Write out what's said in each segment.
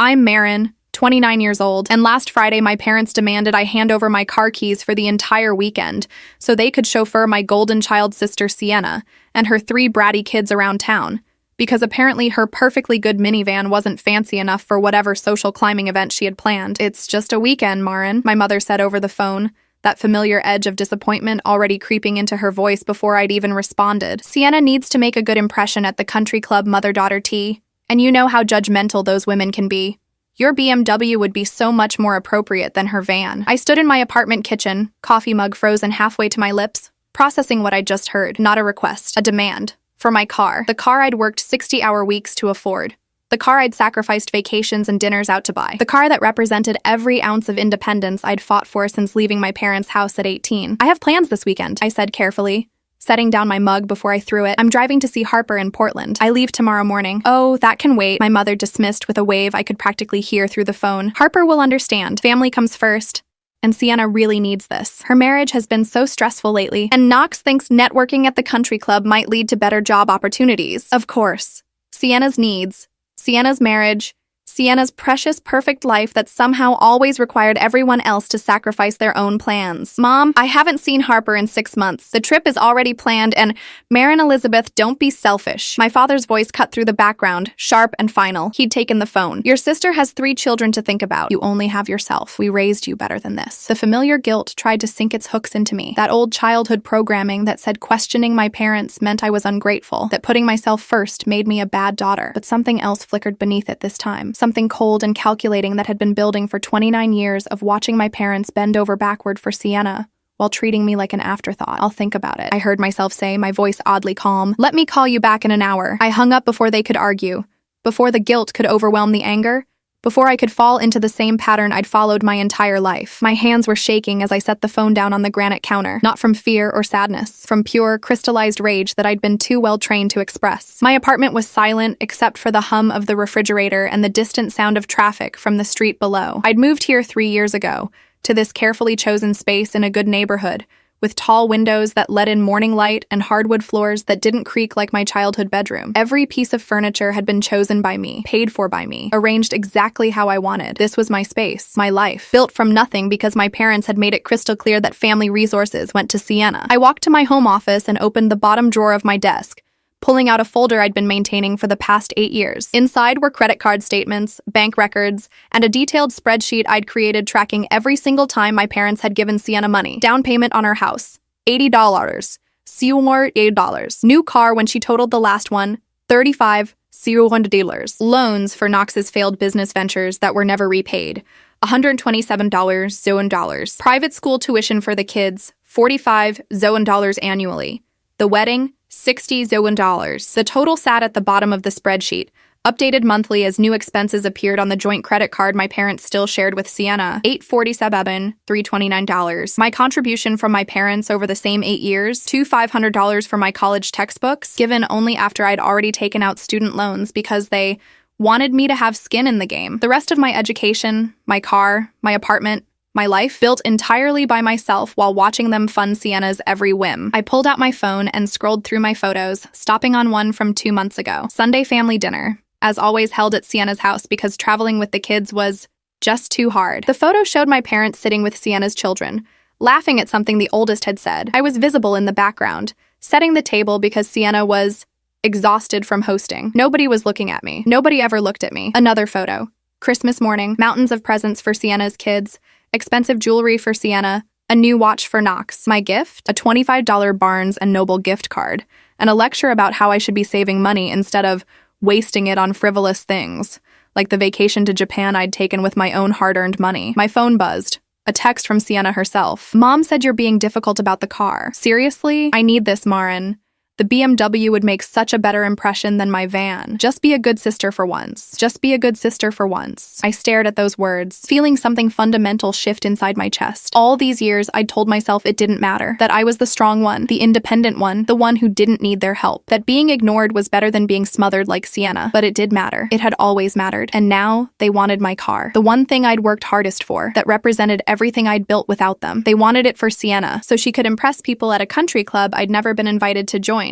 I'm Marin, 29 years old, and last Friday my parents demanded I hand over my car keys for the entire weekend so they could chauffeur my golden child sister Sienna and her 3 bratty kids around town, because apparently her perfectly good minivan wasn't fancy enough for whatever social climbing event she had planned. "It's just a weekend, Marin," my mother said over the phone, that familiar edge of disappointment already creeping into her voice before I'd even responded. "Sienna needs to make a good impression at the country club mother-daughter tea, and you know how judgmental those women can be. Your BMW would be so much more appropriate than her van." I stood in my apartment kitchen, coffee mug frozen halfway to my lips, processing what I'd just heard. Not a request, a demand. For my car. The car I'd worked 60-hour weeks to afford. The car I'd sacrificed vacations and dinners out to buy. The car that represented every ounce of independence I'd fought for since leaving my parents' house at 18. "I have plans this weekend," I said carefully, setting down my mug before I threw it. "I'm driving to see Harper in Portland. I leave tomorrow morning." "Oh, that can wait," my mother dismissed with a wave I could practically hear through the phone. "Harper will understand. Family comes first. And Sienna really needs this. Her marriage has been so stressful lately, and Knox thinks networking at the country club might lead to better job opportunities." Of course. Sienna's needs, Sienna's marriage, Sienna's precious, perfect life that somehow always required everyone else to sacrifice their own plans. "Mom, I haven't seen Harper in 6 months. The trip is already planned, and Marin Elizabeth, don't be selfish." My father's voice cut through the background, sharp and final. He'd taken the phone. "Your sister has 3 children to think about. You only have yourself. We raised you better than this." The familiar guilt tried to sink its hooks into me. That old childhood programming that said questioning my parents meant I was ungrateful, that putting myself first made me a bad daughter. But something else flickered beneath it this time. Something cold and calculating that had been building for 29 years of watching my parents bend over backward for Sienna while treating me like an afterthought. "I'll think about it," I heard myself say, my voice oddly calm. "Let me call you back in an hour." I hung up before they could argue, before the guilt could overwhelm the anger, before I could fall into the same pattern I'd followed my entire life. My hands were shaking as I set the phone down on the granite counter, not from fear or sadness, from pure, crystallized rage that I'd been too well trained to express. My apartment was silent except for the hum of the refrigerator and the distant sound of traffic from the street below. I'd moved here 3 years ago, to this carefully chosen space in a good neighborhood, with tall windows that let in morning light and hardwood floors that didn't creak like my childhood bedroom. Every piece of furniture had been chosen by me, paid for by me, arranged exactly how I wanted. This was my space, my life, built from nothing because my parents had made it crystal clear that family resources went to Sienna. I walked to my home office and opened the bottom drawer of my desk, pulling out a folder I'd been maintaining for the past 8 years. Inside were credit card statements, bank records, and a detailed spreadsheet I'd created tracking every single time my parents had given Sienna money. Down payment on her house, $80. $80. New car when she totaled the last one, $35. Loans for Knox's failed business ventures that were never repaid, $127. Private school tuition for the kids, $45 annually. The wedding, $60. The total sat at the bottom of the spreadsheet, updated monthly as new expenses appeared on the joint credit card my parents still shared with Sienna. $847, $329. My contribution from my parents over the same 8 years, $500 for my college textbooks, given only after I'd already taken out student loans because they wanted me to have skin in the game. The rest of my education, my car, my apartment, my life, built entirely by myself while watching them fund Sienna's every whim. I pulled out my phone and scrolled through my photos, stopping on one from 2 months ago. Sunday family dinner, as always held at Sienna's house because traveling with the kids was just too hard. The photo showed my parents sitting with Sienna's children, laughing at something the oldest had said. I was visible in the background, setting the table because Sienna was exhausted from hosting. Nobody was looking at me. Nobody ever looked at me. Another photo. Christmas morning, mountains of presents for Sienna's kids, expensive jewelry for Sienna, a new watch for Knox. My gift? A $25 Barnes & Noble gift card, and a lecture about how I should be saving money instead of wasting it on frivolous things, like the vacation to Japan I'd taken with my own hard-earned money. My phone buzzed. A text from Sienna herself. "Mom said you're being difficult about the car." "Seriously? I need this, Marin. The BMW would make such a better impression than my van. Just be a good sister for once. Just be a good sister for once." I stared at those words, feeling something fundamental shift inside my chest. All these years, I'd told myself it didn't matter, that I was the strong one, the independent one, the one who didn't need their help, that being ignored was better than being smothered like Sienna. But it did matter. It had always mattered. And now, they wanted my car. The one thing I'd worked hardest for, that represented everything I'd built without them. They wanted it for Sienna, so she could impress people at a country club I'd never been invited to join,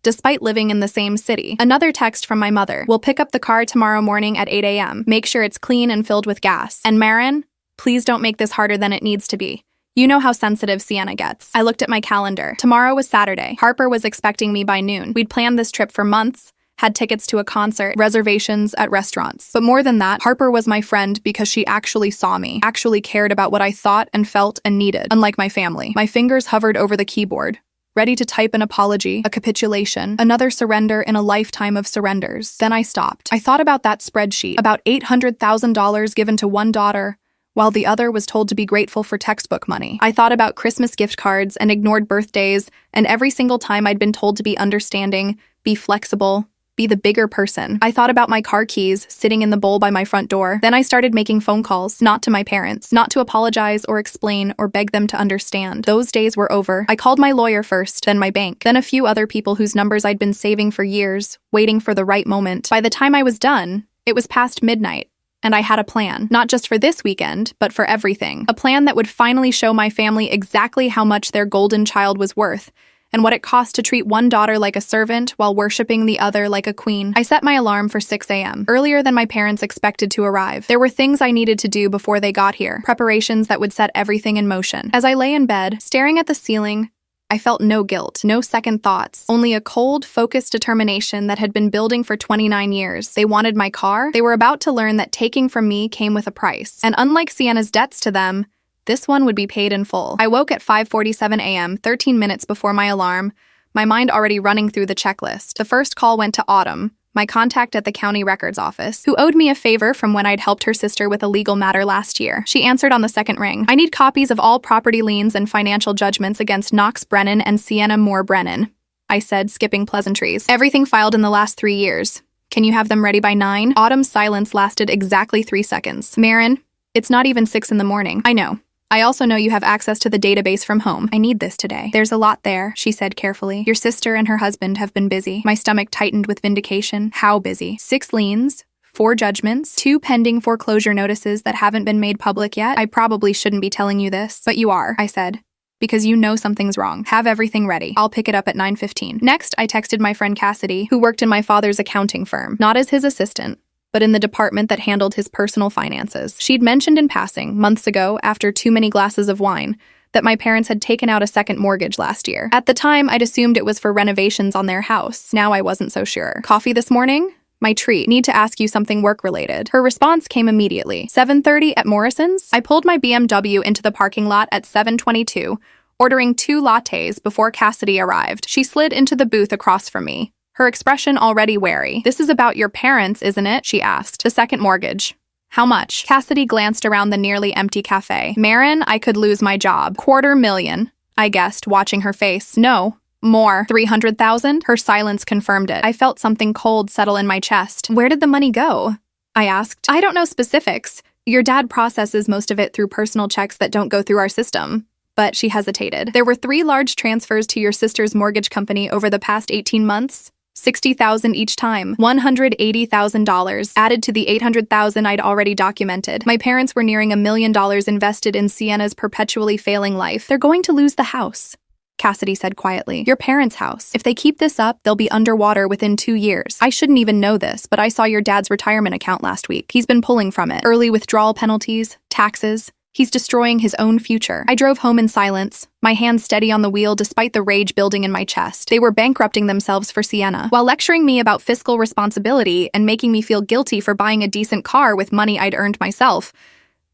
despite living in the same city. Another text from my mother. We'll pick up the car tomorrow morning at 8 a.m. Make sure it's clean and filled with gas. And Marin, please don't make this harder than it needs to be. You know how sensitive Sienna gets. I looked at my calendar. Tomorrow was Saturday. Harper was expecting me by noon. We'd planned this trip for months, had tickets to a concert, reservations at restaurants. But more than that, Harper was my friend because she actually saw me, actually cared about what I thought and felt and needed. Unlike my family, my fingers hovered over the keyboard, ready to type an apology, a capitulation, another surrender in a lifetime of surrenders. Then I stopped. I thought about that spreadsheet, about $800,000 given to one daughter, while the other was told to be grateful for textbook money. I thought about Christmas gift cards and ignored birthdays, and every single time I'd been told to be understanding, be flexible, be the bigger person. I thought about my car keys sitting in the bowl by my front door. Then I started making phone calls, not to my parents, not to apologize or explain or beg them to understand. Those days were over. I called my lawyer first, then my bank, then a few other people whose numbers I'd been saving for years, waiting for the right moment. By the time I was done, it was past midnight. And I had a plan, not just for this weekend, but for everything. A plan that would finally show my family exactly how much their golden child was worth, and what it cost to treat one daughter like a servant while worshiping the other like a queen. I set my alarm for 6 a.m., earlier than my parents expected to arrive. There were things I needed to do before they got here, preparations that would set everything in motion. As I lay in bed, staring at the ceiling, I felt no guilt, no second thoughts, only a cold, focused determination that had been building for 29 years. They wanted my car. They were about to learn that taking from me came with a price. And unlike Sienna's debts to them, this one would be paid in full. I woke at 5:47 a.m., 13 minutes before my alarm, my mind already running through the checklist. The first call went to Autumn, my contact at the county records office, who owed me a favor from when I'd helped her sister with a legal matter last year. She answered on the second ring. I need copies of all property liens and financial judgments against Knox Brennan and Sienna Moore Brennan, I said, skipping pleasantries. Everything filed in the last 3 years. Can you have them ready by 9? Autumn's silence lasted exactly 3 seconds. Marin, it's not even 6 in the morning. I know. I also know you have access to the database from home. I need this today. There's a lot there, she said carefully. Your sister and her husband have been busy. My stomach tightened with vindication. How busy? 6 liens, 4 judgments, 2 pending foreclosure notices that haven't been made public yet. I probably shouldn't be telling you this, but you are, I said, because you know something's wrong. Have everything ready. I'll pick it up at 9:15. Next, I texted my friend Cassidy, who worked in my father's accounting firm, not as his assistant, but in the department that handled his personal finances. She'd mentioned in passing, months ago, after too many glasses of wine, that my parents had taken out a second mortgage last year. At the time, I'd assumed it was for renovations on their house. Now I wasn't so sure. Coffee this morning? My treat. Need to ask you something work-related. Her response came immediately. 7:30 at Morrison's? I pulled my BMW into the parking lot at 7:22, ordering 2 lattes before Cassidy arrived. She slid into the booth across from me, her expression already wary. This is about your parents, isn't it? She asked. The second mortgage. How much? Cassidy glanced around the nearly empty cafe. Marin, I could lose my job. $250,000, I guessed, watching her face. No. More. 300,000? Her silence confirmed it. I felt something cold settle in my chest. Where did the money go? I asked. I don't know specifics. Your dad processes most of it through personal checks that don't go through our system. But she hesitated. There were 3 large transfers to your sister's mortgage company over the past 18 months. $60,000 each time, $180,000 added to the $800,000 I'd already documented. My parents were nearing $1 million invested in Sienna's perpetually failing life. They're going to lose the house, Cassidy said quietly. Your parents' house. If they keep this up, they'll be underwater within 2 years. I shouldn't even know this, but I saw your dad's retirement account last week. He's been pulling from it. Early withdrawal penalties, taxes. He's destroying his own future. I drove home in silence, my hands steady on the wheel despite the rage building in my chest. They were bankrupting themselves for Sienna, while lecturing me about fiscal responsibility and making me feel guilty for buying a decent car with money I'd earned myself.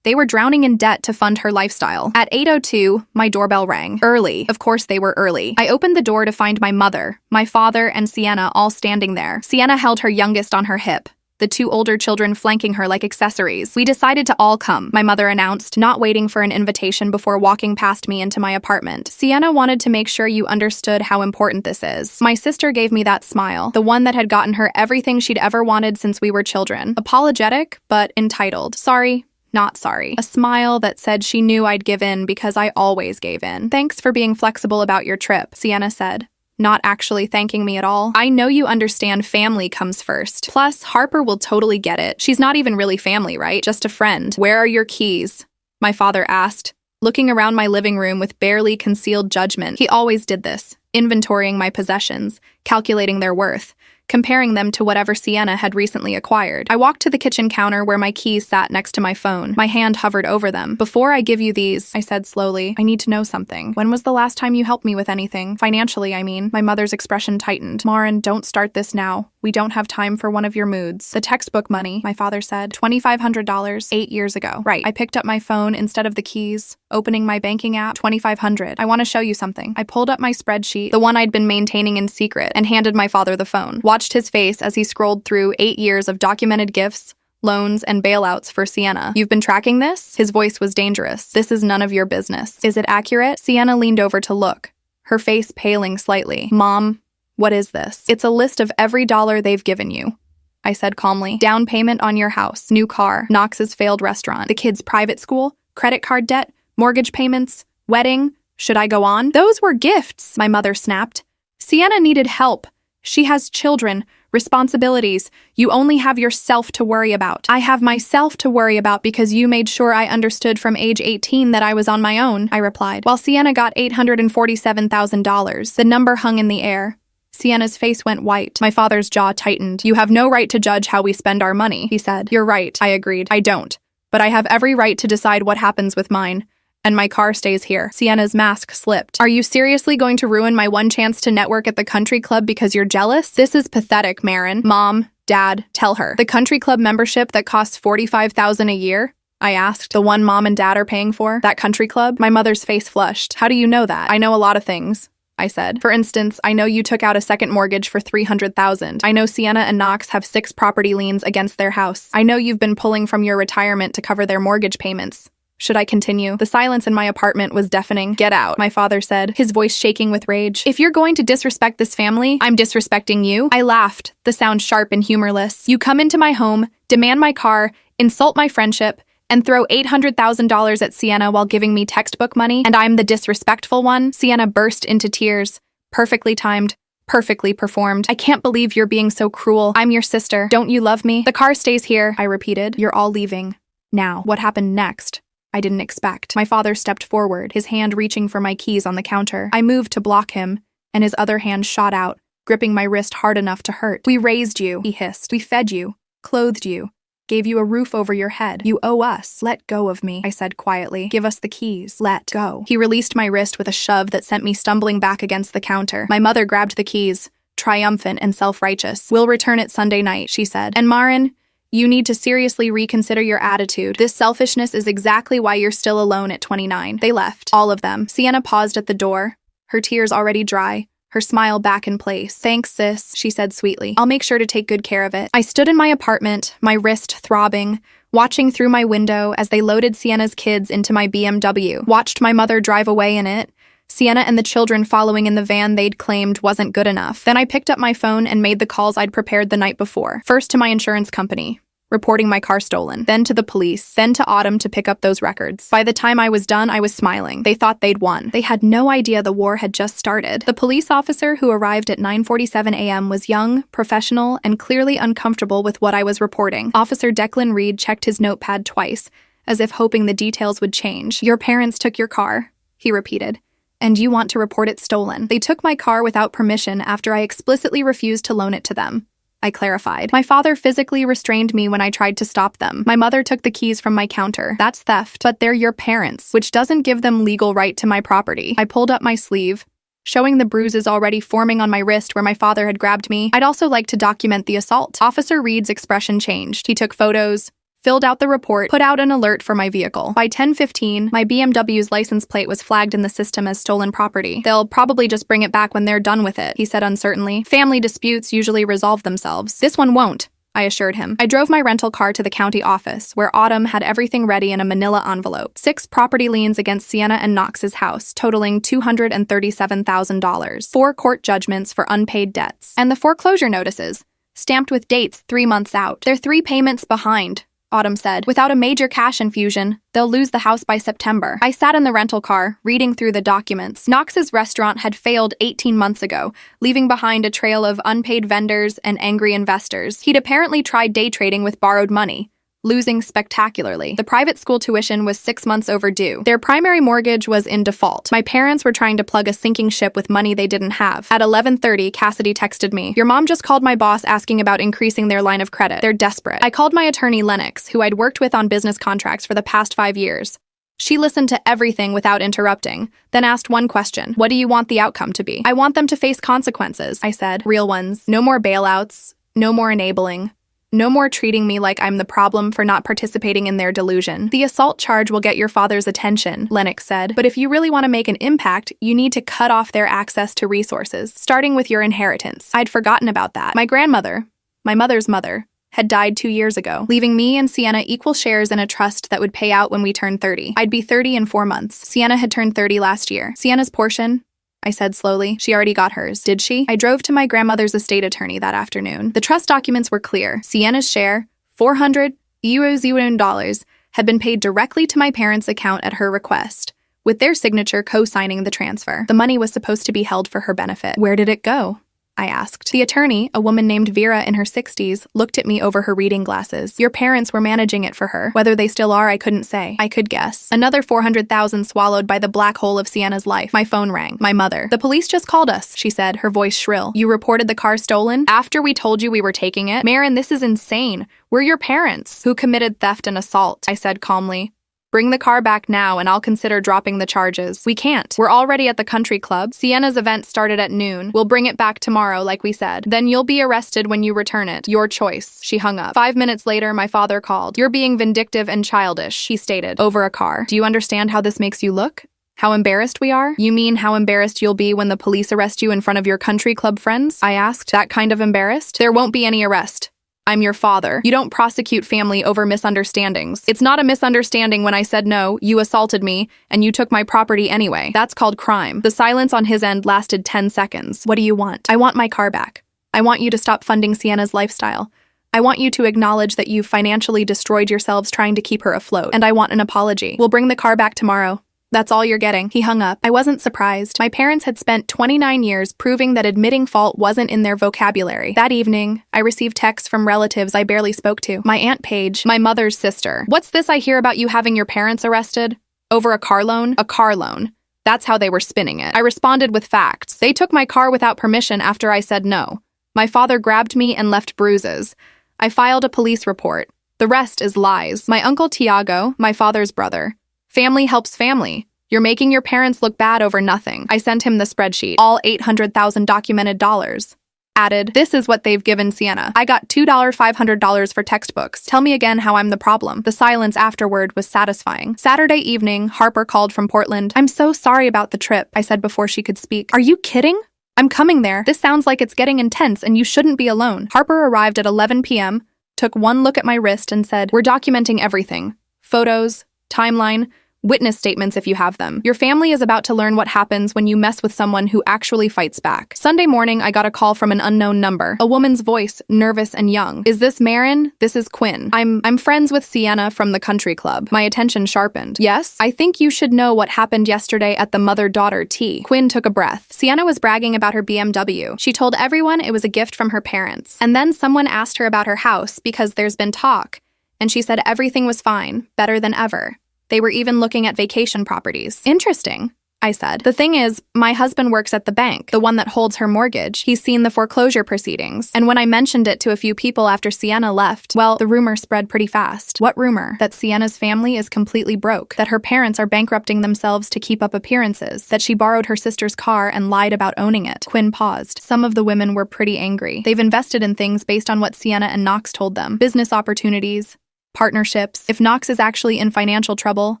They were drowning in debt to fund her lifestyle. At 8:02, my doorbell rang. Early. Of course they were early. I opened the door to find my mother, my father, and Sienna all standing there. Sienna held her youngest on her hip, the 2 older children flanking her like accessories. We decided to all come, my mother announced, not waiting for an invitation before walking past me into my apartment. Sienna wanted to make sure you understood how important this is. My sister gave me that smile, the one that had gotten her everything she'd ever wanted since we were children. Apologetic, but entitled. Sorry, not sorry. A smile that said she knew I'd give in because I always gave in. Thanks for being flexible about your trip, Sienna said, not actually thanking me at all. I know you understand family comes first. Plus, Harper will totally get it. She's not even really family, right? Just a friend. Where are your keys? My father asked, looking around my living room with barely concealed judgment. He always did this. inventorying my possessions, calculating their worth, comparing them to whatever Sienna had recently acquired. I walked to the kitchen counter where my keys sat next to my phone. My hand hovered over them. "Before I give you these," I said slowly, "I need to know something. When was the last time you helped me with anything? Financially, I mean." My mother's expression tightened. "Marin, don't start this now. We don't have time for one of your moods." "The textbook money," my father said. $2,500, 8 years ago. Right. I picked up my phone instead of the keys, opening my banking app. $2,500. "I want to show you something." I pulled up my spreadsheet, the one I'd been maintaining in secret, and handed my father the phone. Watched his face as he scrolled through 8 years of documented gifts, loans, and bailouts for Sienna. "You've been tracking this?" His voice was dangerous. "This is none of your business." "Is it accurate?" Sienna leaned over to look, her face paling slightly. "Mom, what is this?" "It's a list of every dollar they've given you," I said calmly. "Down payment on your house, new car, Knox's failed restaurant, the kids' private school, credit card debt, mortgage payments, wedding. Should I go on?" "Those were gifts," my mother snapped. "Sienna needed help. She has children, responsibilities. You only have yourself to worry about." "I have myself to worry about because you made sure I understood from age 18 that I was on my own," I replied. While Sienna got $847,000, the number hung in the air. Sienna's face went white. My father's jaw tightened. "You have no right to judge how we spend our money," he said. "You're right," I agreed. "I don't. But I have every right to decide what happens with mine. And my car stays here." Sienna's mask slipped. "Are you seriously going to ruin my one chance to network at the country club because you're jealous? This is pathetic, Marin." "Mom, Dad, tell her. The country club membership that costs $45,000 a year?" I asked. "The one Mom and Dad are paying for? That country club?" My mother's face flushed. "How do you know that?" "I know a lot of things," I said. "For instance, I know you took out a second mortgage for $300,000. I know Sienna and Knox have 6 property liens against their house. I know you've been pulling from your retirement to cover their mortgage payments." Should I continue? The silence in my apartment was deafening. "Get out," my father said, his voice shaking with rage. "If you're going to disrespect this family, I'm disrespecting you." I laughed, the sound sharp and humorless. "You come into my home, demand my car, insult my friendship, and throw $800,000 at Sienna while giving me textbook money, and I'm the disrespectful one?" Sienna burst into tears. Perfectly timed. Perfectly performed. "I can't believe you're being so cruel. I'm your sister. Don't you love me?" "The car stays here," I repeated. "You're all leaving. Now." What happened next? I didn't expect. My father stepped forward, his hand reaching for my keys on the counter. I moved to block him, and his other hand shot out, gripping my wrist hard enough to hurt. "We raised you," he hissed. "We fed you, clothed you, gave you a roof over your head. You owe us." "Let go of me," I said quietly. "Give us the keys. Let go." He released my wrist with a shove that sent me stumbling back against the counter. My mother grabbed the keys, triumphant and self-righteous. "We'll return it Sunday night," she said. "And Marin, you need to seriously reconsider your attitude. This selfishness is exactly why you're still alone at 29. They left. All of them. Sienna paused at the door, her tears already dry, her smile back in place. "Thanks, sis," she said sweetly. "I'll make sure to take good care of it." I stood in my apartment, my wrist throbbing, watching through my window as they loaded Sienna's kids into my BMW, watched my mother drive away in it, Sienna and the children following in the van they'd claimed wasn't good enough. Then I picked up my phone and made the calls I'd prepared the night before. First to my insurance company, reporting my car stolen. Then to the police. Then to Autumn to pick up those records. By the time I was done, I was smiling. They thought they'd won. They had no idea the war had just started. The police officer who arrived at 9:47 a.m. was young, professional, and clearly uncomfortable with what I was reporting. Officer Declan Reed checked his notepad twice, as if hoping the details would change. "Your parents took your car," he repeated. "And you want to report it stolen. They took my car without permission after I explicitly refused to loan it to them," I clarified. "My father physically restrained me when I tried to stop them. My mother took the keys from my counter. That's theft, but they're your parents, which doesn't give them legal right to my property." I pulled up my sleeve, showing the bruises already forming on my wrist where my father had grabbed me. "I'd also like to document the assault." Officer Reed's expression changed. He took photos, filled out the report, put out an alert for my vehicle. By 10:15, my BMW's license plate was flagged in the system as stolen property. "They'll probably just bring it back when they're done with it," he said uncertainly. "Family disputes usually resolve themselves. This one won't," I assured him. I drove my rental car to the county office, where Autumn had everything ready in a manila envelope. 6 property liens against Sienna and Knox's house, totaling $237,000. 4 court judgments for unpaid debts. And the foreclosure notices, stamped with dates 3 months out. "They're 3 payments behind," Autumn said. "Without a major cash infusion, they'll lose the house by September." I sat in the rental car, reading through the documents. Knox's restaurant had failed 18 months ago, leaving behind a trail of unpaid vendors and angry investors. He'd apparently tried day trading with borrowed money, losing spectacularly. The private school tuition was 6 months overdue. Their primary mortgage was in default. My parents were trying to plug a sinking ship with money they didn't have. At 11:30, Cassidy texted me, "Your mom just called my boss asking about increasing their line of credit. They're desperate." I called my attorney Lennox, who I'd worked with on business contracts for the past 5 years. She listened to everything without interrupting, then asked one question. "What do you want the outcome to be?" "I want them to face consequences," I said. "Real ones. No more bailouts. No more enabling. No more treating me like I'm the problem for not participating in their delusion." "The assault charge will get your father's attention," Lennox said. "But if you really want to make an impact, you need to cut off their access to resources, starting with your inheritance." I'd forgotten about that. My grandmother, my mother's mother, had died 2 years ago, leaving me and Sienna equal shares in a trust that would pay out when we turned 30. I'd be 30 in 4 months. Sienna had turned 30 last year. "Sienna's portion?" I said slowly. "She already got hers." "Did she?" I drove to my grandmother's estate attorney that afternoon. The trust documents were clear. Sienna's share, $400,000, had been paid directly to my parents' account at her request, with their signature co-signing the transfer. The money was supposed to be held for her benefit. Where did it go? I asked. The attorney, a woman named Vera in her 60s, looked at me over her reading glasses. "Your parents were managing it for her. Whether they still are, I couldn't say. I could guess." Another $400,000 swallowed by the black hole of Sienna's life. My phone rang. My mother. "The police just called us," she said, her voice shrill. "You reported the car stolen? After we told you we were taking it? Marin, this is insane. We're your parents." "Who committed theft and assault?" I said calmly. "Bring the car back now and I'll consider dropping the charges." "We can't. We're already at the country club. Sienna's event started at noon. We'll bring it back tomorrow, like we said. Then you'll be arrested when you return it. Your choice." She hung up. 5 minutes later, my father called. "You're being vindictive and childish," he stated, "over a car. Do you understand how this makes you look? How embarrassed we are?" "You mean how embarrassed you'll be when the police arrest you in front of your country club friends?" I asked. "That kind of embarrassed?" "There won't be any arrest. I'm your father. You don't prosecute family over misunderstandings. It's not a misunderstanding when I said no, you assaulted me, and you took my property anyway. That's called crime." The silence on his end lasted 10 seconds. "What do you want?" "I want my car back. I want you to stop funding Sienna's lifestyle. I want you to acknowledge that you've financially destroyed yourselves trying to keep her afloat. And I want an apology. We'll bring the car back tomorrow. That's all you're getting." He hung up. I wasn't surprised. My parents had spent 29 years proving that admitting fault wasn't in their vocabulary. That evening, I received texts from relatives I barely spoke to. My Aunt Paige, my mother's sister. "What's this I hear about you having your parents arrested? Over a car loan?" A car loan. That's how they were spinning it. I responded with facts. "They took my car without permission after I said no. My father grabbed me and left bruises. I filed a police report. The rest is lies." My uncle Tiago, my father's brother. "Family helps family. You're making your parents look bad over nothing." I sent him the spreadsheet, all 800,000 documented dollars. Added, "This is what they've given Sienna. I got $2,500 for textbooks. Tell me again how I'm the problem." The silence afterward was satisfying. Saturday evening, Harper called from Portland. "I'm so sorry about the trip," I said before she could speak. "Are you kidding? I'm coming there. This sounds like it's getting intense and you shouldn't be alone." Harper arrived at 11 p.m., took one look at my wrist and said, "We're documenting everything. Photos, timeline, witness statements if you have them. Your family is about to learn what happens when you mess with someone who actually fights back." Sunday morning, I got a call from an unknown number. A woman's voice, nervous and young. "Is this Marin? This is Quinn. I'm friends with Sienna from the country club." My attention sharpened. "Yes? I think you should know what happened yesterday at the mother-daughter tea." Quinn took a breath. "Sienna was bragging about her BMW. She told everyone it was a gift from her parents. And then someone asked her about her house because there's been talk. And she said everything was fine, better than ever. They were even looking at vacation properties." "Interesting," I said. "The thing is, my husband works at the bank, the one that holds her mortgage. He's seen the foreclosure proceedings. And when I mentioned it to a few people after Sienna left, well, the rumor spread pretty fast." "What rumor?" "That Sienna's family is completely broke, that her parents are bankrupting themselves to keep up appearances, that she borrowed her sister's car and lied about owning it." Quinn paused. Some of the women were pretty angry. They've invested in things based on what Sienna and Knox told them. Business opportunities, partnerships. If Knox is actually in financial trouble,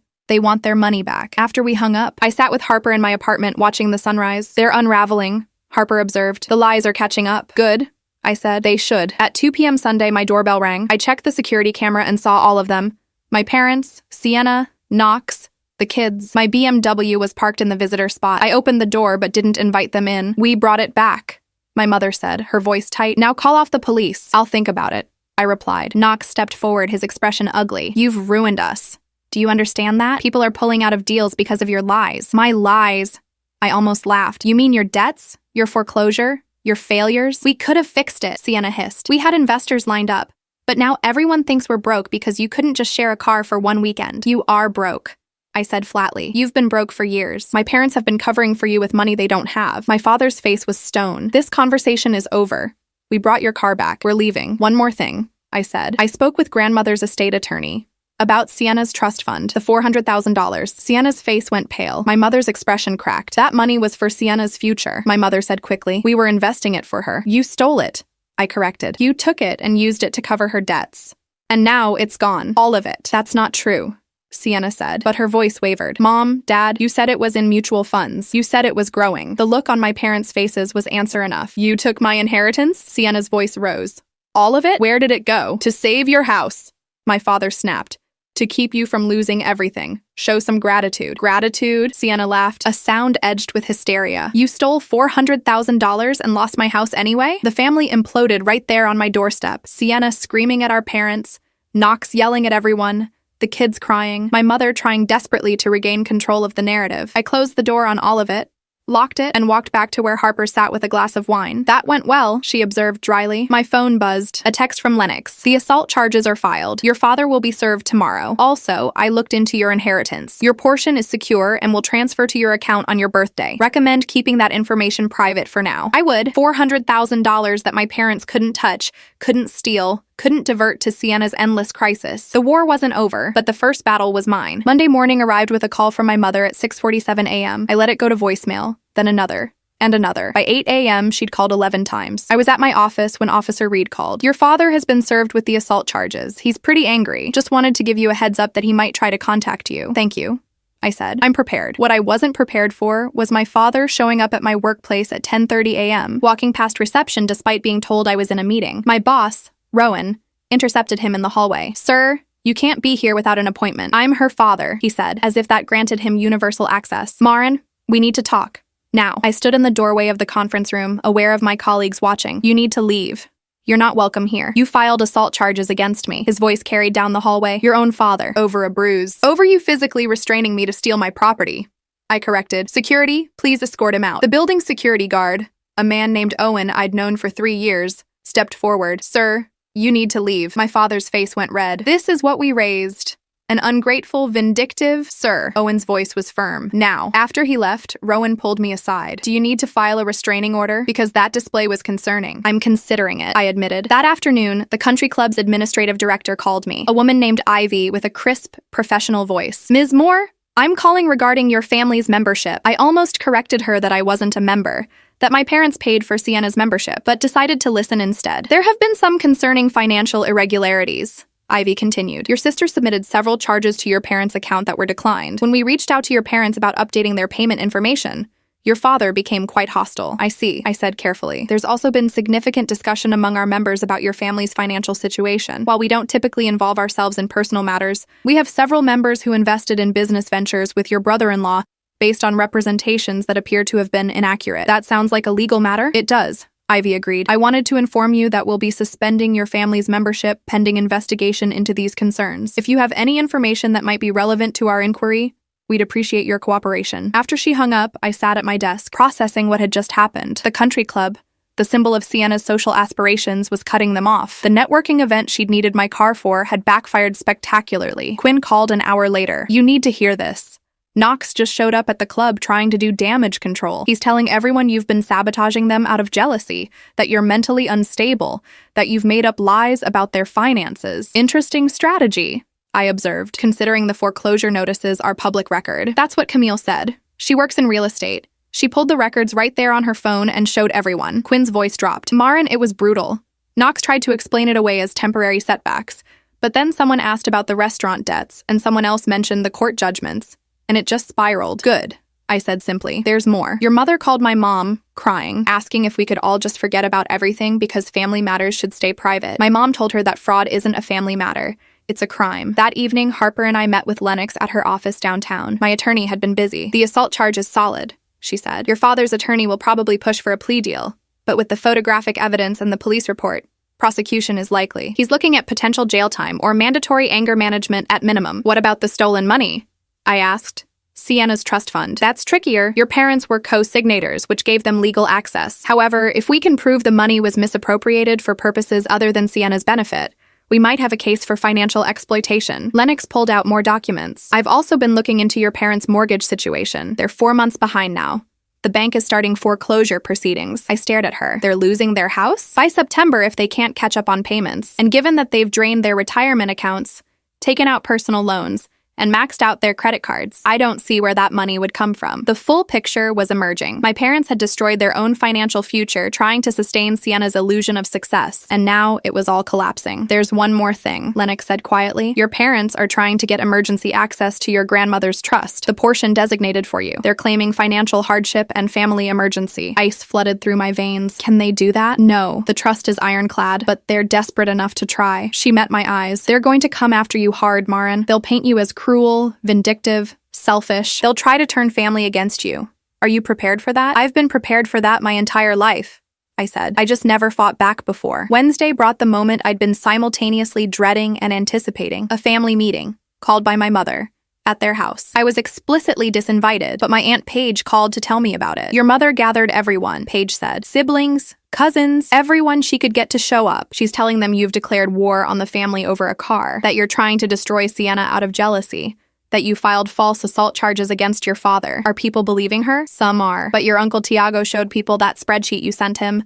they want their money back. After we hung up, I sat with Harper in my apartment watching the sunrise. "They're unraveling," Harper observed. "The lies are catching up." "Good," I said. "They should." At 2 p.m. Sunday, my doorbell rang. I checked the security camera and saw all of them. My parents, Sienna, Knox, the kids. My BMW was parked in the visitor spot. I opened the door but didn't invite them in. "We brought it back," my mother said, her voice tight. "Now call off the police." "I'll think about it," I replied. Knox stepped forward, his expression ugly. "You've ruined us. Do you understand that? People are pulling out of deals because of your lies." "My lies?" I almost laughed. "You mean your debts? Your foreclosure? Your failures?" "We could have fixed it," Sienna hissed. "We had investors lined up. But now everyone thinks we're broke because you couldn't just share a car for one weekend. You are broke, I said flatly. You've been broke for years. My parents have been covering for you with money they don't have. My father's face was stone. This conversation is over. We brought your car back. We're leaving. One more thing, I said. I spoke with grandmother's estate attorney about Sienna's trust fund, the $400,000. Sienna's face went pale. My mother's expression cracked. That money was for Sienna's future, my mother said quickly. We were investing it for her. You stole it, I corrected. You took it and used it to cover her debts. And now it's gone. All of it. That's not true, Sienna said, but her voice wavered. Mom, Dad, you said it was in mutual funds. You said it was growing. The look on my parents' faces was answer enough. You took my inheritance? Sienna's voice rose. All of it? Where did it go? To save your house, my father snapped. To keep you from losing everything. Show some gratitude. Gratitude? Sienna laughed, a sound edged with hysteria. You stole $400,000 and lost my house anyway? The family imploded right there on my doorstep. Sienna screaming at our parents, Knox yelling at everyone, the kids crying, my mother trying desperately to regain control of the narrative. I closed the door on all of it, locked it, and walked back to where Harper sat with a glass of wine. That went well, she observed dryly. My phone buzzed. A text from Lennox. The assault charges are filed. Your father will be served tomorrow. Also, I looked into your inheritance. Your portion is secure and will transfer to your account on your birthday. Recommend keeping that information private for now. I would. $400,000 that my parents couldn't touch, couldn't steal, couldn't divert to Sienna's endless crisis. The war wasn't over, but the first battle was mine. Monday morning arrived with a call from my mother at 6:47 a.m. I let it go to voicemail, then another, and another. By 8 a.m., she'd called 11 times. I was at my office when Officer Reed called. Your father has been served with the assault charges. He's pretty angry. Just wanted to give you a heads up that he might try to contact you. Thank you, I said. I'm prepared. What I wasn't prepared for was my father showing up at my workplace at 10:30 a.m., walking past reception despite being told I was in a meeting. My boss, Rowan, intercepted him in the hallway. Sir, you can't be here without an appointment. I'm her father, he said, as if that granted him universal access. Marin, we need to talk. Now. I stood in the doorway of the conference room, aware of my colleagues watching. You need to leave. You're not welcome here. You filed assault charges against me. His voice carried down the hallway. Your own father. Over a bruise. Over you physically restraining me to steal my property, I corrected. Security, please escort him out. The building's security guard, a man named Owen I'd known for 3 years, stepped forward. Sir, you need to leave. My father's face went red. This is what we raised. An ungrateful, vindictive, sir. Owen's voice was firm. Now, after he left, Rowan pulled me aside. Do you need to file a restraining order? Because that display was concerning. I'm considering it, I admitted. That afternoon, the country club's administrative director called me, a woman named Ivy with a crisp, professional voice. Ms. Moore, I'm calling regarding your family's membership. I almost corrected her that I wasn't a member, that my parents paid for Sienna's membership, but decided to listen instead. There have been some concerning financial irregularities, Ivy continued. Your sister submitted several charges to your parents' account that were declined. When we reached out to your parents about updating their payment information, your father became quite hostile. I see, I said carefully. There's also been significant discussion among our members about your family's financial situation. While we don't typically involve ourselves in personal matters, we have several members who invested in business ventures with your brother-in-law based on representations that appear to have been inaccurate. That sounds like a legal matter? It does, Ivy agreed. I wanted to inform you that we'll be suspending your family's membership pending investigation into these concerns. If you have any information that might be relevant to our inquiry, we'd appreciate your cooperation. After she hung up, I sat at my desk, processing what had just happened. The country club, the symbol of Sienna's social aspirations, was cutting them off. The networking event she'd needed my car for had backfired spectacularly. Quinn called an hour later. You need to hear this. Knox just showed up at the club trying to do damage control. He's telling everyone you've been sabotaging them out of jealousy, that you're mentally unstable, that you've made up lies about their finances. Interesting strategy, I observed, considering the foreclosure notices are public record. That's what Camille said. She works in real estate. She pulled the records right there on her phone and showed everyone. Quinn's voice dropped. Marin, it was brutal. Knox tried to explain it away as temporary setbacks, but then someone asked about the restaurant debts, and someone else mentioned the court judgments, and it just spiraled. Good, I said simply. There's more. Your mother called my mom, crying, asking if we could all just forget about everything because family matters should stay private. My mom told her that fraud isn't a family matter. It's a crime. That evening, Harper and I met with Lennox at her office downtown. My attorney had been busy. The assault charge is solid, she said. Your father's attorney will probably push for a plea deal, but with the photographic evidence and the police report, prosecution is likely. He's looking at potential jail time or mandatory anger management at minimum. What about the stolen money? I asked. Sienna's trust fund. That's trickier. Your parents were co-signators, which gave them legal access. However, if we can prove the money was misappropriated for purposes other than Sienna's benefit, We might have a case for financial exploitation. Lennox pulled out more documents. I've also been looking into your parents' mortgage situation. They're 4 months behind now. The bank is starting foreclosure proceedings. I stared at her. They're losing their house? By September if they can't catch up on payments. And given that they've drained their retirement accounts, taken out personal loans, and maxed out their credit cards, I don't see where that money would come from. The full picture was emerging. My parents had destroyed their own financial future trying to sustain Sienna's illusion of success, and now it was all collapsing. There's one more thing, Lennox said quietly. Your parents are trying to get emergency access to your grandmother's trust, the portion designated for you. They're claiming financial hardship and family emergency. Ice flooded through my veins. Can they do that? No. The trust is ironclad, but they're desperate enough to try. She met my eyes. They're going to come after you hard, Marin. They'll paint you as cruel, vindictive, selfish. They'll try to turn family against you. Are you prepared for that? I've been prepared for that my entire life, I said. I just never fought back before. Wednesday brought the moment I'd been simultaneously dreading and anticipating. A family meeting, called by my mother, at their house. I was explicitly disinvited, but my Aunt Paige called to tell me about it. Your mother gathered everyone, Paige said. Siblings, cousins, everyone she could get to show up. She's telling them you've declared war on the family over a car, that you're trying to destroy Sienna out of jealousy, that you filed false assault charges against your father. Are people believing her? Some are. But your Uncle Tiago showed people that spreadsheet you sent him.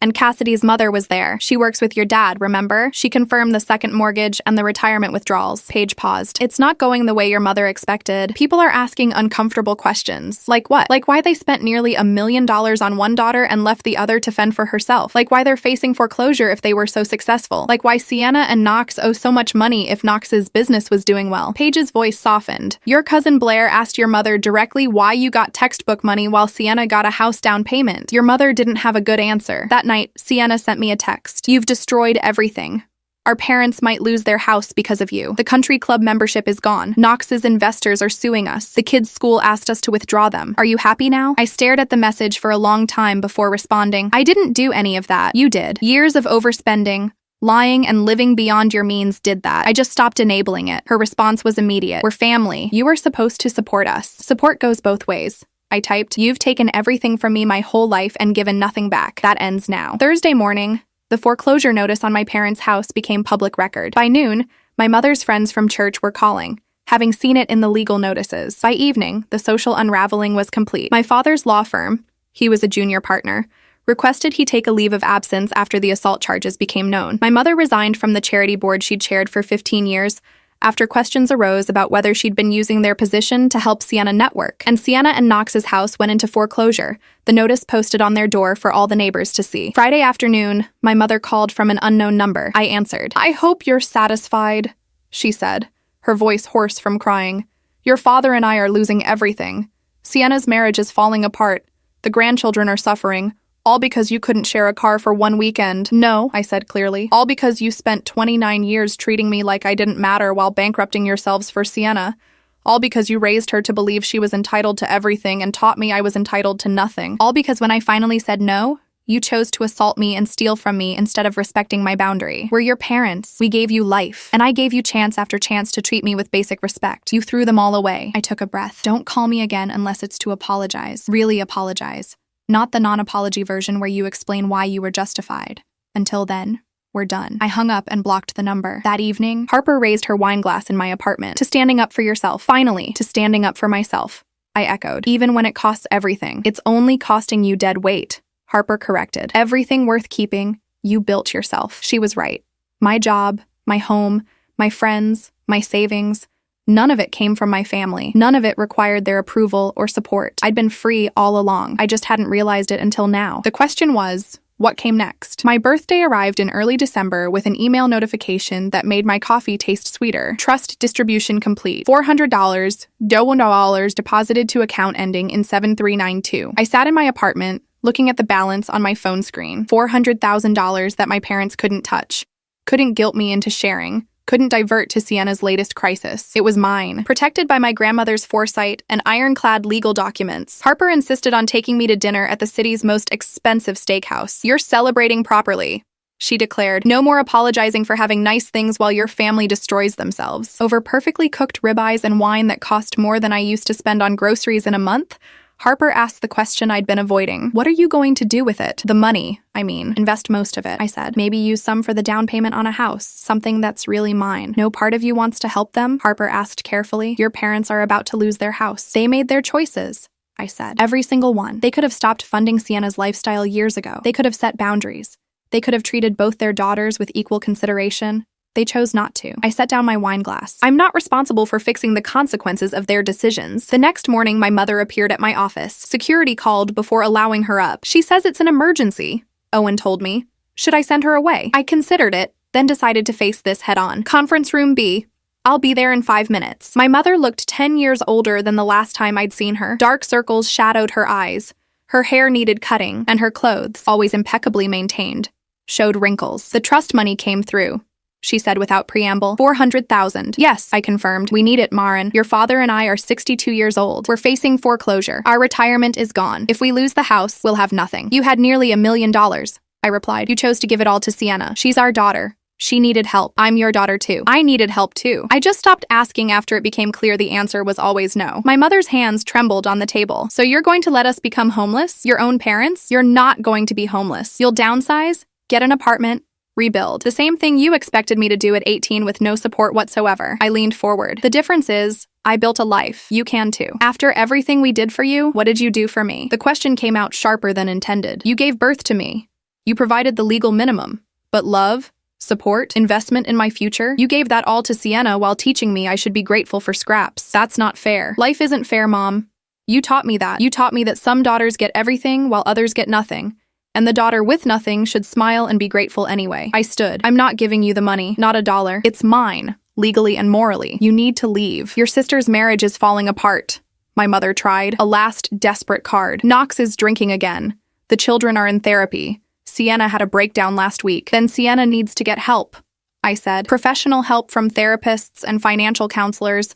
And Cassidy's mother was there. She works with your dad, remember? She confirmed the second mortgage and the retirement withdrawals. Paige paused. It's not going the way your mother expected. People are asking uncomfortable questions. Like what? Like why they spent nearly $1 million on one daughter and left the other to fend for herself. Like why they're facing foreclosure if they were so successful. Like why Sienna and Knox owe so much money if Knox's business was doing well. Paige's voice softened. Your cousin Blair asked your mother directly why you got textbook money while Sienna got a house down payment. Your mother didn't have a good answer. That night, Sienna sent me a text. You've destroyed everything. Our parents might lose their house because of you. The country club membership is gone. Knox's investors are suing us. The kids' school asked us to withdraw them. Are you happy now? I stared at the message for a long time before responding. I didn't do any of that. You did. Years of overspending, lying, and living beyond your means did that. I just stopped enabling it. Her response was immediate. We're family. You are supposed to support us. Support goes both ways. I typed, you've taken everything from me my whole life and given nothing back. That ends now. Thursday morning, the foreclosure notice on my parents' house became public record. By noon, my mother's friends from church were calling, having seen it in the legal notices. By evening, the social unraveling was complete. My father's law firm, he was a junior partner, requested he take a leave of absence after the assault charges became known. My mother resigned from the charity board she'd chaired for 15 years, after questions arose about whether she'd been using their position to help Sienna network. And Sienna and Knox's house went into foreclosure, the notice posted on their door for all the neighbors to see. Friday afternoon, my mother called from an unknown number. I answered. I hope you're satisfied, she said, her voice hoarse from crying. Your father and I are losing everything. Sienna's marriage is falling apart. The grandchildren are suffering. All because you couldn't share a car for one weekend. No, I said clearly. All because you spent 29 years treating me like I didn't matter while bankrupting yourselves for Sienna. All because you raised her to believe she was entitled to everything and taught me I was entitled to nothing. All because when I finally said no, you chose to assault me and steal from me instead of respecting my boundary. We're your parents. We gave you life. And I gave you chance after chance to treat me with basic respect. You threw them all away. I took a breath. Don't call me again unless it's to apologize. Really apologize. Not the non-apology version where you explain why you were justified. Until then, we're done. I hung up and blocked the number. That evening, Harper raised her wine glass in my apartment. To standing up for yourself. Finally, to standing up for myself. I echoed. Even when it costs everything. It's only costing you dead weight. Harper corrected. Everything worth keeping, you built yourself. She was right. My job, my home, my friends, my savings, none of it came from my family. None of it required their approval or support. I'd been free all along. I just hadn't realized it until now. The question was, what came next? My birthday arrived in early December with an email notification that made my coffee taste sweeter. Trust distribution complete. $400, $400 deposited to account ending in 7392. I sat in my apartment, looking at the balance on my phone screen. $400,000 that my parents couldn't touch. Couldn't guilt me into sharing. Couldn't divert to Sienna's latest crisis. It was mine, protected by my grandmother's foresight and ironclad legal documents. Harper insisted on taking me to dinner at the city's most expensive steakhouse. You're celebrating properly, she declared. No more apologizing for having nice things while your family destroys themselves. Over perfectly cooked ribeyes and wine that cost more than I used to spend on groceries in a month, Harper asked the question I'd been avoiding. What are you going to do with it? The money, I mean. Invest most of it, I said. Maybe use some for the down payment on a house, something that's really mine. No part of you wants to help them? Harper asked carefully. Your parents are about to lose their house. They made their choices, I said. Every single one. They could have stopped funding Sienna's lifestyle years ago. They could have set boundaries. They could have treated both their daughters with equal consideration. They chose not to. I set down my wine glass. I'm not responsible for fixing the consequences of their decisions. The next morning, my mother appeared at my office. Security called before allowing her up. She says it's an emergency, Owen told me. Should I send her away? I considered it, then decided to face this head-on. Conference room B. I'll be there in 5 minutes. My mother looked 10 years older than the last time I'd seen her. Dark circles shadowed her eyes. Her hair needed cutting, and her clothes, always impeccably maintained, showed wrinkles. The trust money came through, she said without preamble. 400,000. Yes, I confirmed. We need it, Marin. Your father and I are 62 years old. We're facing foreclosure. Our retirement is gone. If we lose the house, we'll have nothing. You had nearly $1 million, I replied. You chose to give it all to Sienna. She's our daughter. She needed help. I'm your daughter too. I needed help too. I just stopped asking after it became clear the answer was always no. My mother's hands trembled on the table. So you're going to let us become homeless? Your own parents? You're not going to be homeless. You'll downsize, get an apartment, rebuild. The same thing you expected me to do at 18 with no support whatsoever. I leaned forward. The difference is, I built a life. You can too. After everything we did for you, what did you do for me? The question came out sharper than intended. You gave birth to me. You provided the legal minimum. But love, support, investment in my future, you gave that all to Sienna while teaching me I should be grateful for scraps. That's not fair. Life isn't fair, Mom. You taught me that. You taught me that some daughters get everything while others get nothing. And the daughter with nothing should smile and be grateful anyway. I stood. I'm not giving you the money, not a dollar. It's mine, legally and morally. You need to leave. Your sister's marriage is falling apart. My mother tried. A last desperate card. Knox is drinking again. The children are in therapy. Sienna had a breakdown last week. Then Sienna needs to get help, I said. Professional help from therapists and financial counselors.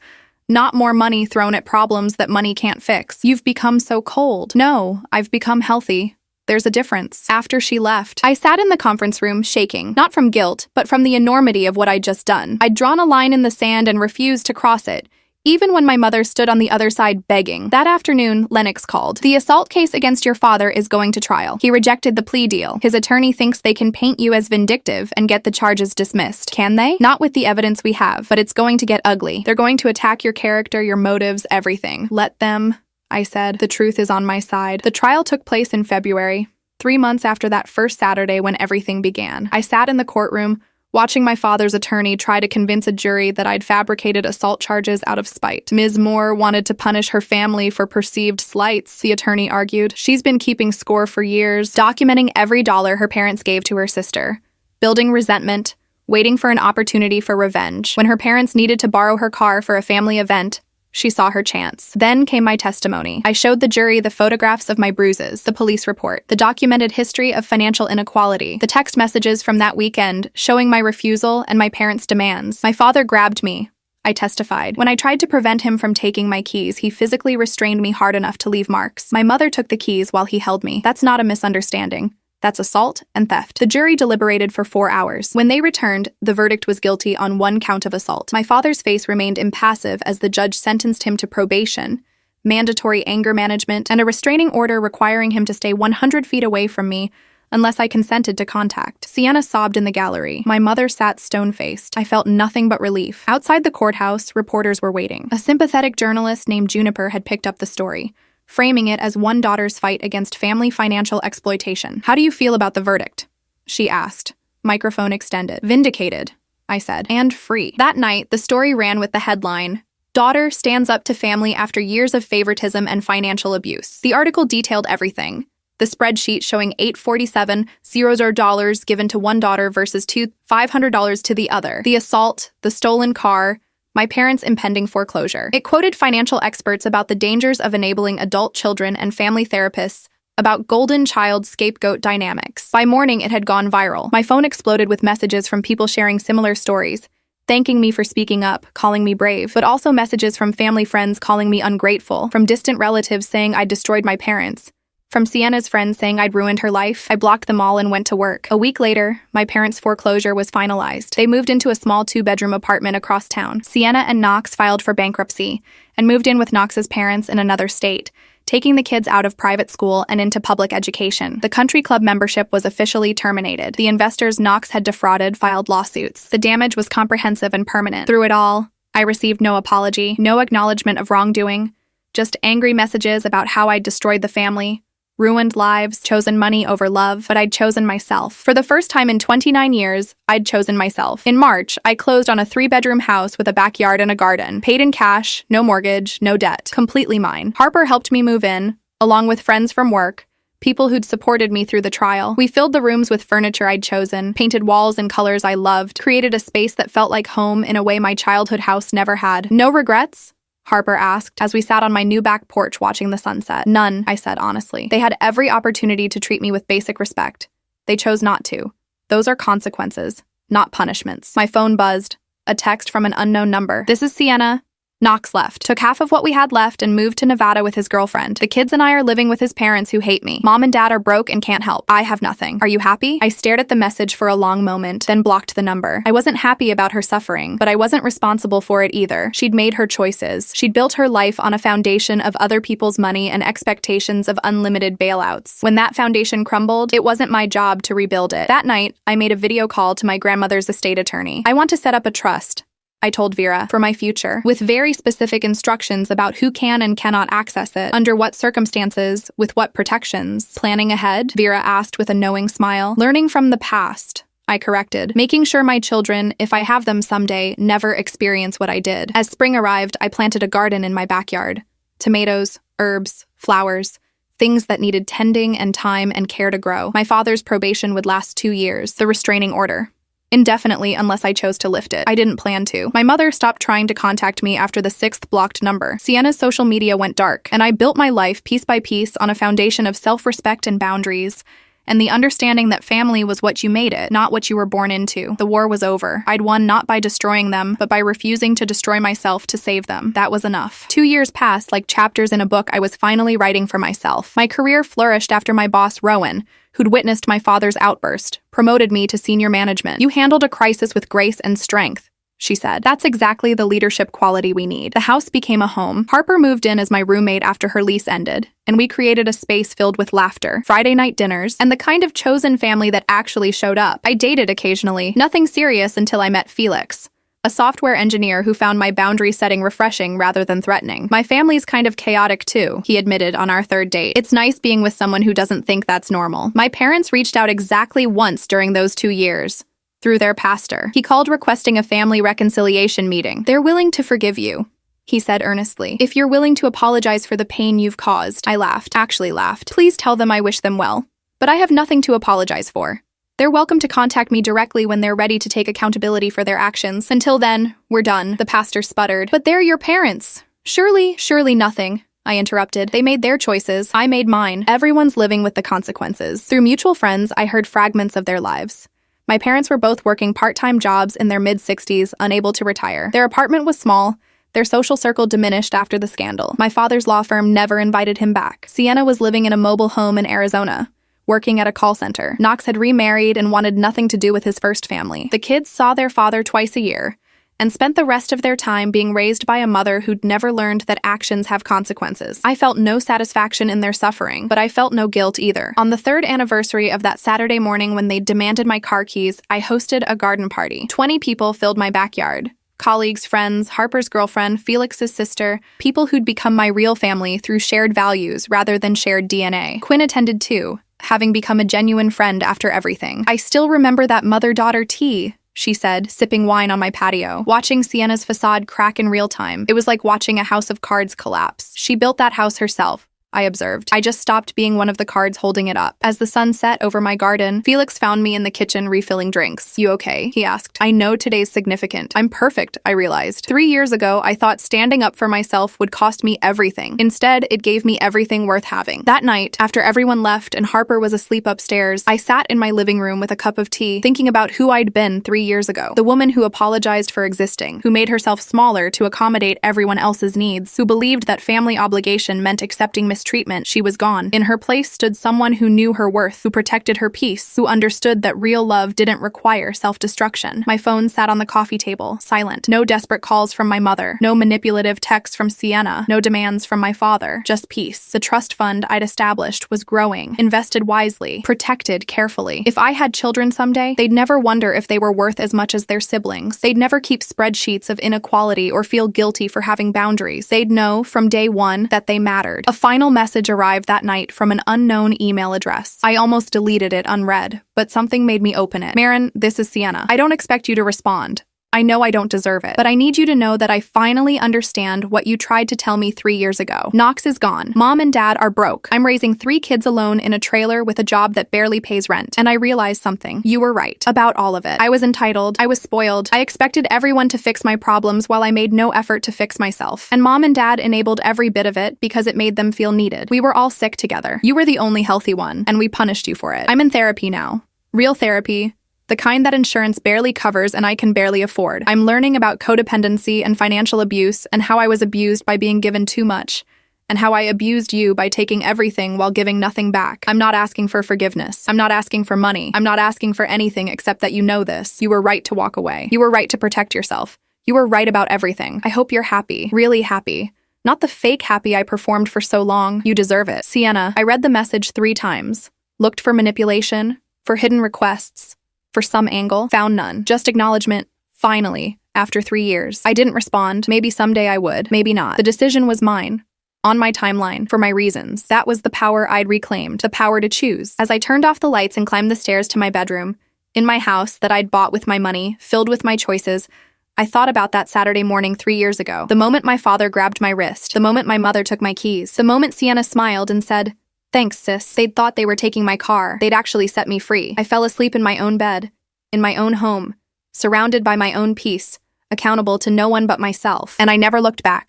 Not more money thrown at problems that money can't fix. You've become so cold. No, I've become healthy. There's a difference. After she left, I sat in the conference room shaking, not from guilt, but from the enormity of what I'd just done. I'd drawn a line in the sand and refused to cross it, even when my mother stood on the other side begging. That afternoon, Lennox called. The assault case against your father is going to trial. He rejected the plea deal. His attorney thinks they can paint you as vindictive and get the charges dismissed. Can they? Not with the evidence we have, but it's going to get ugly. They're going to attack your character, your motives, everything. Let them, I said. The truth is on my side. The trial took place in February, 3 months after that first Saturday when everything began. I sat in the courtroom, watching my father's attorney try to convince a jury that I'd fabricated assault charges out of spite. Ms. Moore wanted to punish her family for perceived slights, the attorney argued. She's been keeping score for years, documenting every dollar her parents gave to her sister, building resentment, waiting for an opportunity for revenge. When her parents needed to borrow her car for a family event, she saw her chance. Then came my testimony. I showed the jury the photographs of my bruises, the police report, the documented history of financial inequality, the text messages from that weekend showing my refusal and my parents' demands. My father grabbed me, I testified. When I tried to prevent him from taking my keys, he physically restrained me hard enough to leave marks. My mother took the keys while he held me. That's not a misunderstanding. That's assault and theft. The jury deliberated for 4 hours. When they returned, the verdict was guilty on 1 count of assault. My father's face remained impassive as the judge sentenced him to probation, mandatory anger management, and a restraining order requiring him to stay 100 feet away from me unless I consented to contact. Sienna sobbed in the gallery. My mother sat stone-faced. I felt nothing but relief. Outside the courthouse, reporters were waiting. A sympathetic journalist named Juniper had picked up the story, framing it as one daughter's fight against family financial exploitation. How do you feel about the verdict? She asked. Microphone extended. Vindicated, I said, and free. That night, the story ran with the headline, Daughter Stands Up to Family After Years of Favoritism and Financial Abuse. The article detailed everything. The spreadsheet showing $847 given to one daughter versus $500 to the other. The assault, the stolen car, my parents' impending foreclosure. It quoted financial experts about the dangers of enabling adult children and family therapists about golden child scapegoat dynamics. By morning, it had gone viral. My phone exploded with messages from people sharing similar stories, thanking me for speaking up, calling me brave, but also messages from family friends calling me ungrateful, from distant relatives saying I'd destroyed my parents, from Sienna's friends saying I'd ruined her life. I blocked them all and went to work. A week later, my parents' foreclosure was finalized. They moved into a small 2-bedroom apartment across town. Sienna and Knox filed for bankruptcy and moved in with Knox's parents in another state, taking the kids out of private school and into public education. The country club membership was officially terminated. The investors Knox had defrauded filed lawsuits. The damage was comprehensive and permanent. Through it all, I received no apology, no acknowledgement of wrongdoing, just angry messages about how I'd destroyed the family, ruined lives, chosen money over love, but I'd chosen myself. For the first time in 29 years, I'd chosen myself. In March, I closed on a 3-bedroom house with a backyard and a garden, paid in cash, no mortgage, no debt, completely mine. Harper helped me move in, along with friends from work, people who'd supported me through the trial. We filled the rooms with furniture I'd chosen, painted walls in colors I loved, created a space that felt like home in a way my childhood house never had. No regrets? Harper asked, as we sat on my new back porch watching the sunset. None, I said honestly. They had every opportunity to treat me with basic respect. They chose not to. Those are consequences, not punishments. My phone buzzed. A text from an unknown number. This is Sienna. Knox left, took half of what we had left and moved to Nevada with his girlfriend. The kids and I are living with his parents who hate me. Mom and dad are broke and can't help. I have nothing. Are you happy? I stared at the message for a long moment, then blocked the number. I wasn't happy about her suffering, but I wasn't responsible for it either. She'd made her choices. She'd built her life on a foundation of other people's money and expectations of unlimited bailouts. When that foundation crumbled, it wasn't my job to rebuild it. That night, I made a video call to my grandmother's estate attorney. I want to set up a trust, I told Vera, for my future, with very specific instructions about who can and cannot access it, under what circumstances, with what protections. Planning ahead? Vera asked with a knowing smile. Learning from the past, I corrected, making sure my children, if I have them someday, never experience what I did. As spring arrived, I planted a garden in my backyard. Tomatoes, herbs, flowers, things that needed tending and time and care to grow. My father's probation would last 2 years, the restraining order. Indefinitely unless I chose to lift it. I didn't plan to. My mother stopped trying to contact me after the 6th blocked number. Sienna's social media went dark, and I built my life piece by piece on a foundation of self-respect and boundaries, and the understanding that family was what you made it, not what you were born into. The war was over. I'd won not by destroying them, but by refusing to destroy myself to save them. That was enough. 2 years passed like chapters in a book I was finally writing for myself. My career flourished after my boss, Rowan, who'd witnessed my father's outburst, promoted me to senior management. You handled a crisis with grace and strength, she said. That's exactly the leadership quality we need. The house became a home. Harper moved in as my roommate after her lease ended, and we created a space filled with laughter, Friday night dinners, and the kind of chosen family that actually showed up. I dated occasionally, nothing serious until I met Felix, a software engineer who found my boundary setting refreshing rather than threatening. My family's kind of chaotic too, he admitted on our 3rd date. It's nice being with someone who doesn't think that's normal. My parents reached out exactly once during those 2 years, through their pastor. He called requesting a family reconciliation meeting. They're willing to forgive you, he said earnestly. If you're willing to apologize for the pain you've caused. I laughed, actually laughed. Please tell them I wish them well. But I have nothing to apologize for. They're welcome to contact me directly when they're ready to take accountability for their actions. Until then, we're done, the pastor sputtered. But they're your parents. Surely nothing, I interrupted. They made their choices. I made mine. Everyone's living with the consequences. Through mutual friends, I heard fragments of their lives. My parents were both working part-time jobs in their mid-60s, unable to retire. Their apartment was small. Their social circle diminished after the scandal. My father's law firm never invited him back. Sienna was living in a mobile home in Arizona, working at a call center. Knox had remarried and wanted nothing to do with his first family. The kids saw their father twice a year and spent the rest of their time being raised by a mother who'd never learned that actions have consequences. I felt no satisfaction in their suffering, but I felt no guilt either. On the 3rd anniversary of that Saturday morning when they demanded my car keys, I hosted a garden party. 20 people filled my backyard. Colleagues, friends, Harper's girlfriend, Felix's sister, people who'd become my real family through shared values rather than shared DNA. Quinn attended too, having become a genuine friend after everything. I still remember that mother-daughter tea, she said, sipping wine on my patio, watching Sienna's facade crack in real time. It was like watching a house of cards collapse. She built that house herself, I observed. I just stopped being one of the cards holding it up. As the sun set over my garden, Felix found me in the kitchen refilling drinks. You okay? He asked. I know today's significant. I'm perfect, I realized. 3 years ago, I thought standing up for myself would cost me everything. Instead, it gave me everything worth having. That night, after everyone left and Harper was asleep upstairs, I sat in my living room with a cup of tea, thinking about who I'd been 3 years ago. The woman who apologized for existing, who made herself smaller to accommodate everyone else's needs, who believed that family obligation meant accepting mistreatment mistreatment, she was gone. In her place stood someone who knew her worth, who protected her peace, who understood that real love didn't require self-destruction. My phone sat on the coffee table, silent. No desperate calls from my mother, no manipulative texts from Sienna, no demands from my father, just peace. The trust fund I'd established was growing, invested wisely, protected carefully. If I had children someday, they'd never wonder if they were worth as much as their siblings. They'd never keep spreadsheets of inequality or feel guilty for having boundaries. They'd know from day one that they mattered. A final message arrived that night from an unknown email address. I almost deleted it unread, but something made me open it. Marin, this is Sienna. I don't expect you to respond. I know I don't deserve it, but I need you to know that I finally understand what you tried to tell me 3 years ago. Knox is gone. Mom and Dad are broke. I'm raising 3 kids alone in a trailer with a job that barely pays rent. And I realized something. You were right about all of it. I was entitled. I was spoiled. I expected everyone to fix my problems while I made no effort to fix myself. And Mom and Dad enabled every bit of it because it made them feel needed. We were all sick together. You were the only healthy one, and we punished you for it. I'm in therapy now. Real therapy. The kind that insurance barely covers and I can barely afford. I'm learning about codependency and financial abuse and how I was abused by being given too much, and how I abused you by taking everything while giving nothing back. I'm not asking for forgiveness. I'm not asking for money. I'm not asking for anything except that you know this. You were right to walk away. You were right to protect yourself. You were right about everything. I hope you're happy. Really happy. Not the fake happy I performed for so long. You deserve it. Sienna, I read the message 3 times. Looked for manipulation, for hidden requests, for some angle, found none. Just acknowledgement, finally, after 3 years. I didn't respond. Maybe someday I would. Maybe not. The decision was mine. On my timeline, for my reasons. That was the power I'd reclaimed, the power to choose. As I turned off the lights and climbed the stairs to my bedroom, in my house that I'd bought with my money, filled with my choices, I thought about that Saturday morning 3 years ago. The moment my father grabbed my wrist. The moment my mother took my keys. The moment Sienna smiled and said, "Thanks, sis." They'd thought they were taking my car. They'd actually set me free. I fell asleep in my own bed, in my own home, surrounded by my own peace, accountable to no one but myself. And I never looked back.